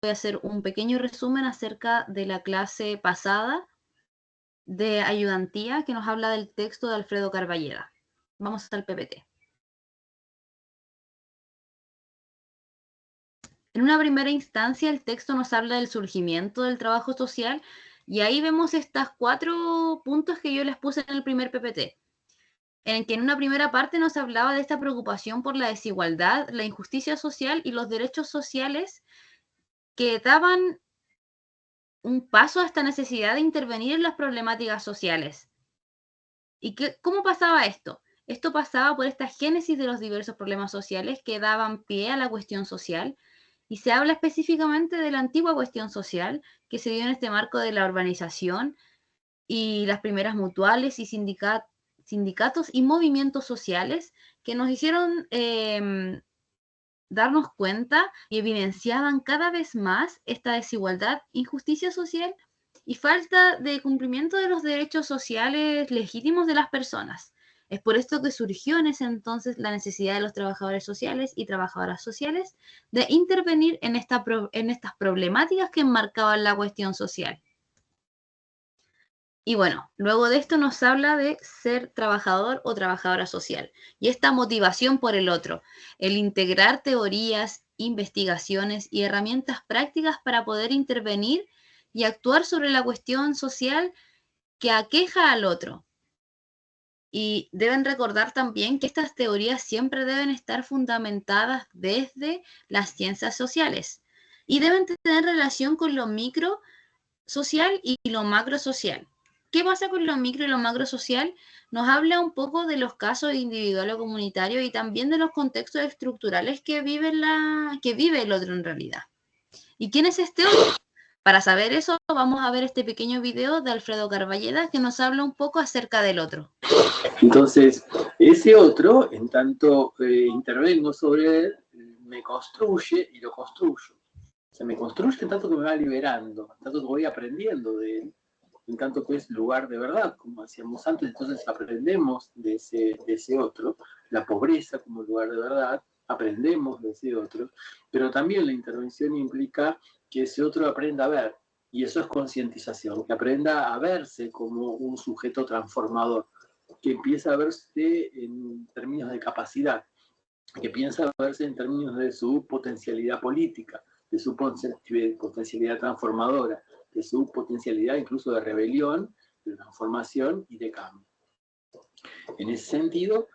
voy a hacer un pequeño resumen acerca de la clase pasada de ayudantía que nos habla del texto de Alfredo Carballeda. Vamos al PPT. En una primera instancia, el texto nos habla del surgimiento del trabajo social y ahí vemos estas 4 puntos que yo les puse en el primer PPT, en que en una primera parte nos hablaba de esta preocupación por la desigualdad, la injusticia social y los derechos sociales que daban un paso a esta necesidad de intervenir en las problemáticas sociales. ¿Y cómo pasaba esto? Esto pasaba por esta génesis de los diversos problemas sociales que daban pie a la cuestión social, y se habla específicamente de la antigua cuestión social que se dio en este marco de la urbanización y las primeras mutuales y sindicatos y movimientos sociales que nos hicieron darnos cuenta y evidenciaban cada vez más esta desigualdad, injusticia social y falta de cumplimiento de los derechos sociales legítimos de las personas. Es por esto que surgió en ese entonces la necesidad de los trabajadores sociales y trabajadoras sociales de intervenir en estas problemáticas que enmarcaban la cuestión social. Y bueno, luego de esto nos habla de ser trabajador o trabajadora social y esta motivación por el otro, el integrar teorías, investigaciones y herramientas prácticas para poder intervenir y actuar sobre la cuestión social que aqueja al otro. Y deben recordar también que estas teorías siempre deben estar fundamentadas desde las ciencias sociales y deben tener relación con lo micro social y lo macro social. ¿Qué pasa con lo micro y lo macro social? Nos habla un poco de los casos individual o comunitario y también de los contextos estructurales que vive el otro en realidad. ¿Y quién es este otro? Para saber eso, vamos a ver este pequeño video de Alfredo Carballeda que nos habla un poco acerca del otro. Entonces, ese otro, en tanto intervengo sobre él, me construye y lo construyo. O sea, me construye en tanto que me va liberando, en tanto que voy aprendiendo de él, en tanto que es lugar de verdad, como decíamos antes. Entonces aprendemos de ese otro, la pobreza como lugar de verdad, aprendemos de ese otro, pero también la intervención implica que ese otro aprenda a ver, y eso es concientización, que aprenda a verse como un sujeto transformador, que empieza a verse en términos de capacidad, que piensa a verse en términos de su potencialidad política, de su potencialidad transformadora, de su potencialidad incluso de rebelión, de transformación y de cambio. En ese sentido,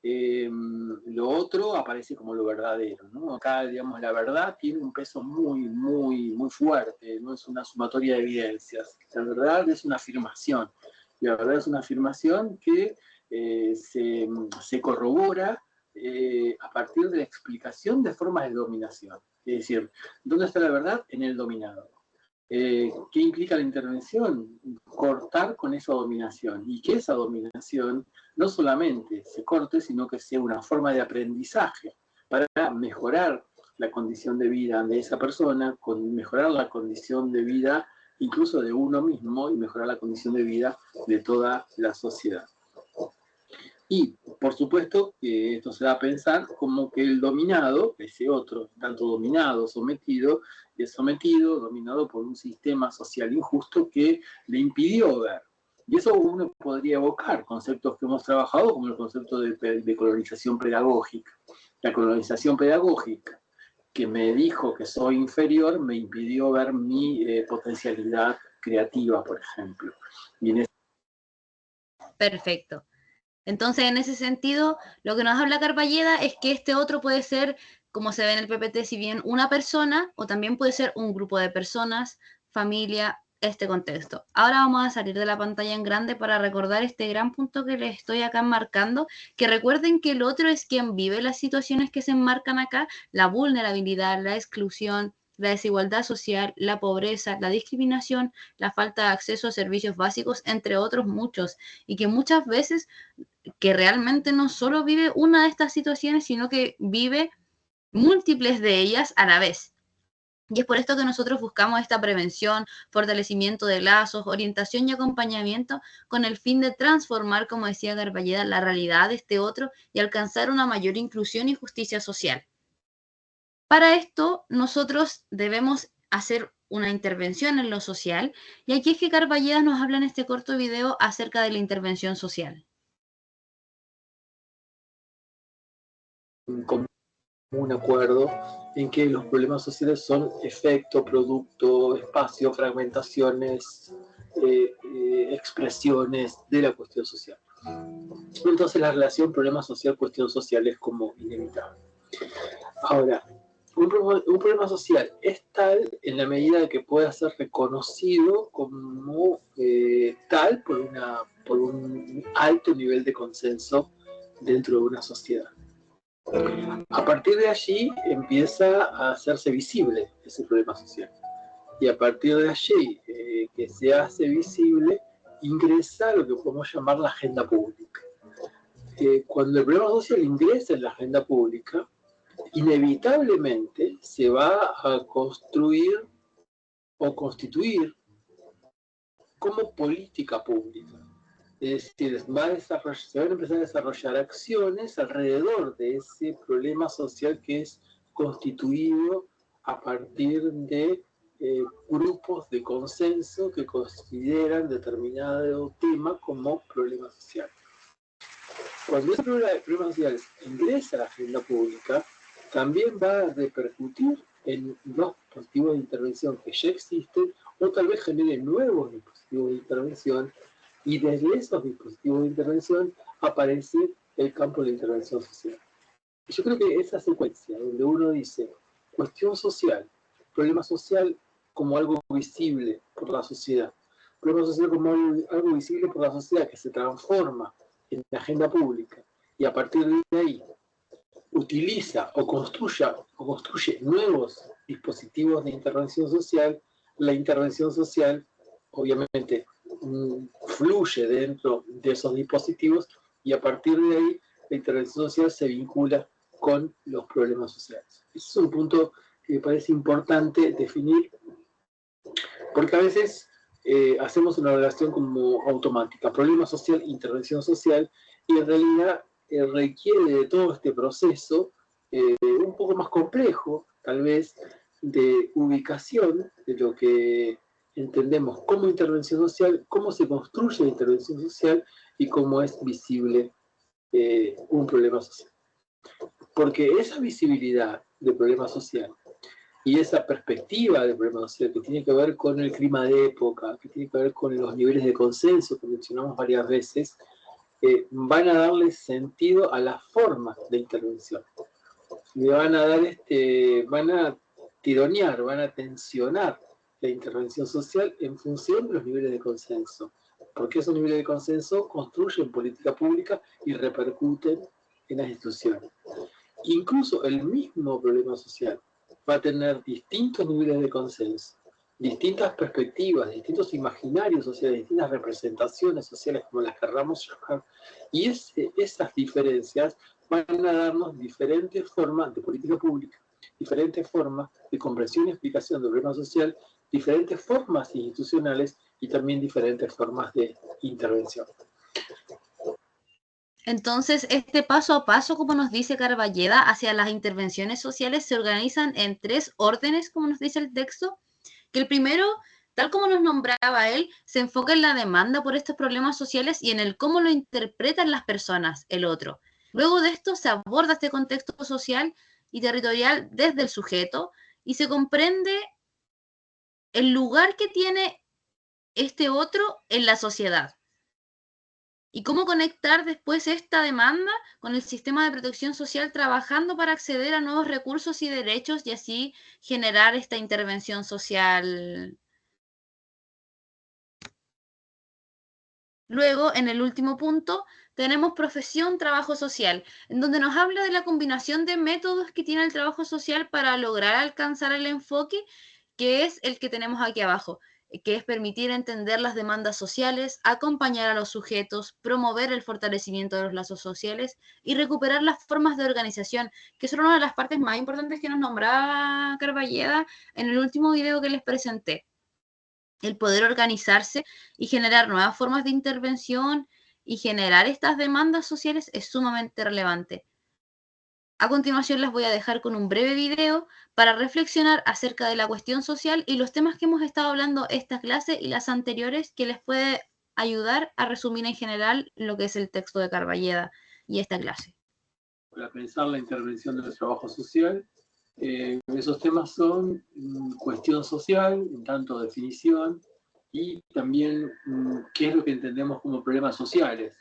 lo otro aparece como lo verdadero, ¿no? Acá, digamos, la verdad tiene un peso muy, muy, muy fuerte, no es una sumatoria de evidencias. La verdad es una afirmación. La verdad es una afirmación que se corrobora a partir de la explicación de formas de dominación. Es decir, ¿dónde está la verdad? En el dominado. ¿Qué implica la intervención? Cortar con esa dominación, y que esa dominación no solamente se corte, sino que sea una forma de aprendizaje para mejorar la condición de vida de esa persona, mejorar la condición de vida incluso de uno mismo y mejorar la condición de vida de toda la sociedad. Y, por supuesto, que esto se da a pensar como que el dominado, ese otro, tanto dominado, sometido, es sometido, dominado por un sistema social injusto que le impidió ver. Y eso uno podría evocar conceptos que hemos trabajado, como el concepto de colonización pedagógica. La colonización pedagógica, que me dijo que soy inferior, me impidió ver mi potencialidad creativa, por ejemplo. Y Perfecto. Entonces, en ese sentido, lo que nos habla Carballeda es que este otro puede ser, como se ve en el PPT, si bien una persona, o también puede ser un grupo de personas, familia, este contexto. Ahora vamos a salir de la pantalla en grande para recordar este gran punto que les estoy acá marcando, que recuerden que el otro es quien vive las situaciones que se enmarcan acá, la vulnerabilidad, la exclusión, la desigualdad social, la pobreza, la discriminación, la falta de acceso a servicios básicos, entre otros muchos, y que muchas veces que realmente no solo vive una de estas situaciones, sino que vive múltiples de ellas a la vez. Y es por esto que nosotros buscamos esta prevención, fortalecimiento de lazos, orientación y acompañamiento con el fin de transformar, como decía Carballeda, la realidad de este otro y alcanzar una mayor inclusión y justicia social. Para esto, nosotros debemos hacer una intervención en lo social. Y aquí es que Carballeda nos habla en este corto video acerca de la intervención social. Como un acuerdo en que los problemas sociales son efecto, producto, espacio, fragmentaciones, expresiones de la cuestión social. Entonces la relación problema social-cuestión social es como inevitable. Ahora, un problema social es tal en la medida de que pueda ser reconocido como tal por un alto nivel de consenso dentro de una sociedad. A partir de allí empieza a hacerse visible ese problema social. Y a partir de allí, que se hace visible, ingresa lo que podemos llamar la agenda pública. Cuando el problema social ingresa en la agenda pública, inevitablemente se va a construir o constituir como política pública. Es decir, se van a empezar a desarrollar acciones alrededor de ese problema social que es constituido a partir de grupos de consenso que consideran determinado tema como problema social. Cuando ese problema social ingresa a la agenda pública, también va a repercutir en los dispositivos de intervención que ya existen o tal vez genere nuevos dispositivos de intervención, y desde esos dispositivos de intervención aparece el campo de la intervención social. Y yo creo que esa secuencia donde uno dice cuestión social, problema social como algo visible por la sociedad, problema social como algo visible por la sociedad que se transforma en la agenda pública y a partir de ahí utiliza o construye nuevos dispositivos de intervención social, la intervención social obviamente fluye dentro de esos dispositivos y a partir de ahí la intervención social se vincula con los problemas sociales. Ese es un punto que me parece importante definir, porque a veces hacemos una relación como automática, problema social, intervención social, y en realidad requiere de todo este proceso un poco más complejo, tal vez, de ubicación de lo que entendemos como intervención social, cómo se construye la intervención social y cómo es visible un problema social. Porque esa visibilidad de problema social y esa perspectiva del problema social que tiene que ver con el clima de época, que tiene que ver con los niveles de consenso que mencionamos varias veces, van a darle sentido a las formas de intervención. Le van a dar van a tironear, van a tensionar la intervención social en función de los niveles de consenso, porque esos niveles de consenso construyen política pública y repercuten en las instituciones. Incluso el mismo problema social va a tener distintos niveles de consenso, distintas perspectivas, distintos imaginarios sociales, distintas representaciones sociales, como las querramos llamar, y esas diferencias van a darnos diferentes formas de política pública, diferentes formas de comprensión y explicación del problema social, diferentes formas institucionales y también diferentes formas de intervención. Entonces, este paso a paso, como nos dice Carballeda, hacia las intervenciones sociales se organizan en 3 órdenes, como nos dice el texto, que el primero, tal como nos nombraba él, se enfoca en la demanda por estos problemas sociales y en el cómo lo interpretan las personas, el otro. Luego de esto se aborda este contexto social y territorial desde el sujeto y se comprende el lugar que tiene este otro en la sociedad. Y cómo conectar después esta demanda con el sistema de protección social trabajando para acceder a nuevos recursos y derechos y así generar esta intervención social. Luego, en el último punto, tenemos profesión, trabajo social, en donde nos habla de la combinación de métodos que tiene el trabajo social para lograr alcanzar el enfoque, que es el que tenemos aquí abajo, que es permitir entender las demandas sociales, acompañar a los sujetos, promover el fortalecimiento de los lazos sociales y recuperar las formas de organización, que son una de las partes más importantes que nos nombraba Carballeda en el último video que les presenté. El poder organizarse y generar nuevas formas de intervención y generar estas demandas sociales es sumamente relevante. A continuación las voy a dejar con un breve video para reflexionar acerca de la cuestión social y los temas que hemos estado hablando esta clase y las anteriores, que les puede ayudar a resumir en general lo que es el texto de Carballeda y esta clase. Para pensar la intervención del trabajo social, esos temas son cuestión social, en tanto definición, y también qué es lo que entendemos como problemas sociales.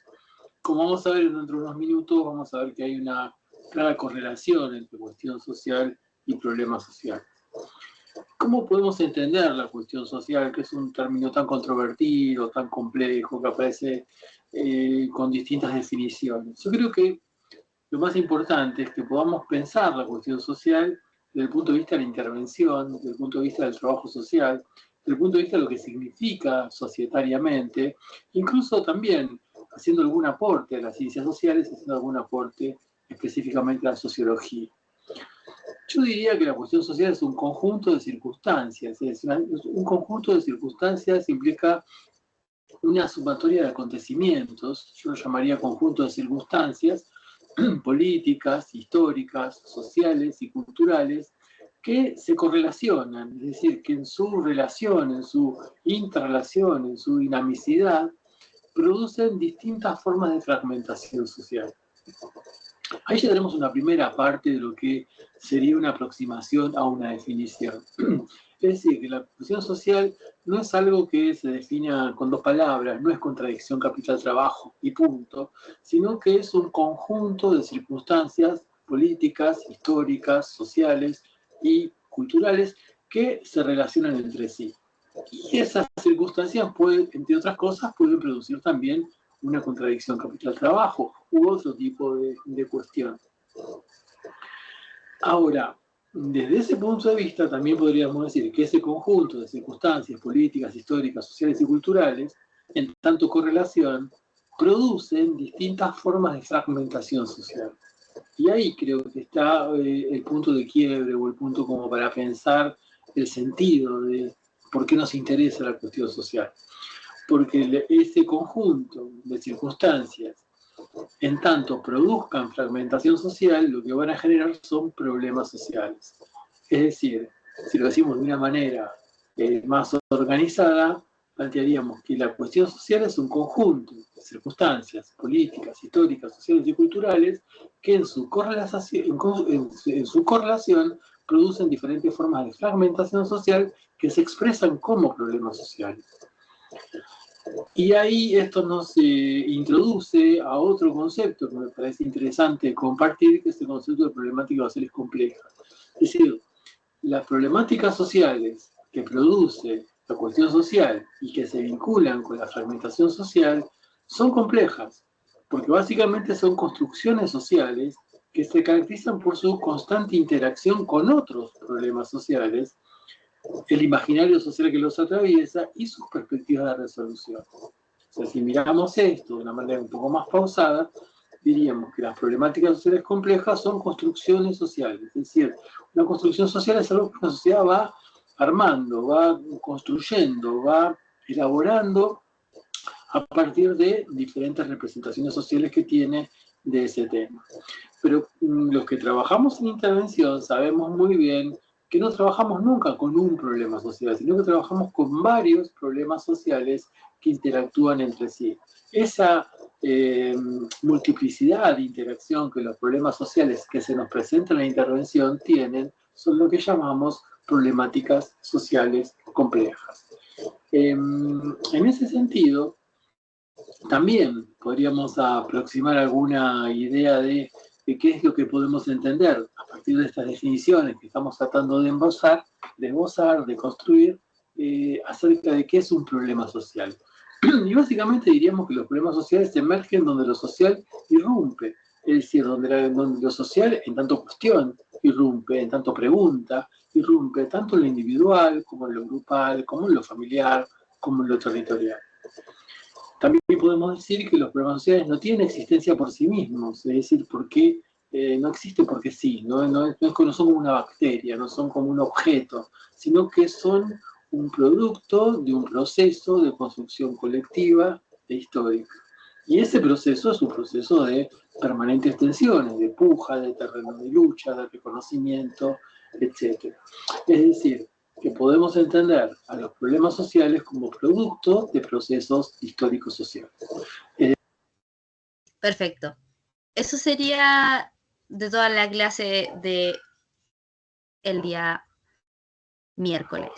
Como vamos a ver dentro de unos minutos, vamos a ver que hay una clara correlación entre cuestión social y problema social. ¿Cómo podemos entender la cuestión social, que es un término tan controvertido, tan complejo, que aparece con distintas definiciones? Yo creo que lo más importante es que podamos pensar la cuestión social desde el punto de vista de la intervención, desde el punto de vista del trabajo social, desde el punto de vista de lo que significa societariamente, incluso también haciendo algún aporte a las ciencias sociales, haciendo algún aporte específicamente a la sociología. Yo diría que la cuestión social es un conjunto de circunstancias, es decir, un conjunto de circunstancias implica una sumatoria de acontecimientos, yo lo llamaría conjunto de circunstancias políticas, históricas, sociales y culturales que se correlacionan, es decir, que en su relación, en su interrelación, en su dinamicidad, producen distintas formas de fragmentación social. Ahí ya tenemos una primera parte de lo que sería una aproximación a una definición. Es decir, que la cuestión social no es algo que se defina con dos palabras, no es contradicción capital-trabajo y punto, sino que es un conjunto de circunstancias políticas, históricas, sociales y culturales que se relacionan entre sí. Y esas circunstancias, entre otras cosas, pueden producir también una contradicción capital-trabajo u otro tipo de cuestión. Ahora, desde ese punto de vista también podríamos decir que ese conjunto de circunstancias políticas, históricas, sociales y culturales, en tanto correlación, producen distintas formas de fragmentación social. Y ahí creo que está el punto de quiebre o el punto como para pensar el sentido de por qué nos interesa la cuestión social. Porque ese conjunto de circunstancias, en tanto produzcan fragmentación social, lo que van a generar son problemas sociales. Es decir, si lo decimos de una manera más organizada, plantearíamos que la cuestión social es un conjunto de circunstancias políticas, históricas, sociales y culturales que en su correlación producen diferentes formas de fragmentación social que se expresan como problemas sociales. Y ahí esto nos introduce a otro concepto que me parece interesante compartir, que es el concepto de problemáticas sociales complejas. Es decir, las problemáticas sociales que produce la cuestión social y que se vinculan con la fragmentación social son complejas, porque básicamente son construcciones sociales que se caracterizan por su constante interacción con otros problemas sociales, el imaginario social que los atraviesa y sus perspectivas de resolución. O sea, si miramos esto de una manera un poco más pausada, diríamos que las problemáticas sociales complejas son construcciones sociales. Es decir, una construcción social es algo que una sociedad va armando, va construyendo, va elaborando a partir de diferentes representaciones sociales que tiene de ese tema. Pero los que trabajamos en intervención sabemos muy bien que no trabajamos nunca con un problema social, sino que trabajamos con varios problemas sociales que interactúan entre sí. Esa multiplicidad de interacción que los problemas sociales que se nos presentan en la intervención tienen, son lo que llamamos problemáticas sociales complejas. En ese sentido, también podríamos aproximar alguna idea de qué es lo que podemos entender a partir de estas definiciones que estamos tratando de esbozar, de construir, acerca de qué es un problema social. Y básicamente diríamos que los problemas sociales emergen donde lo social irrumpe, es decir, donde lo social en tanto cuestión irrumpe, en tanto pregunta, irrumpe tanto en lo individual como en lo grupal, como en lo familiar, como en lo territorial. También podemos decir que los problemas sociales no tienen existencia por sí mismos, es decir, porque no existen porque sí, no es como una bacteria, no son como un objeto, sino que son un producto de un proceso de construcción colectiva e histórica. Y ese proceso es un proceso de permanentes tensiones, de puja, de terreno de lucha, de reconocimiento, etc. Es decir, que podemos entender a los problemas sociales como producto de procesos históricos sociales. Perfecto. Eso sería de toda la clase de el día miércoles.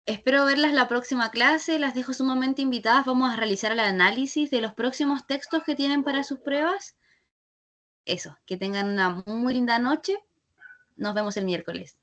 Espero verlas la próxima clase, las dejo sumamente invitadas. Vamos a realizar el análisis de los próximos textos que tienen para sus pruebas. Eso, que tengan una muy linda noche. Nos vemos el miércoles.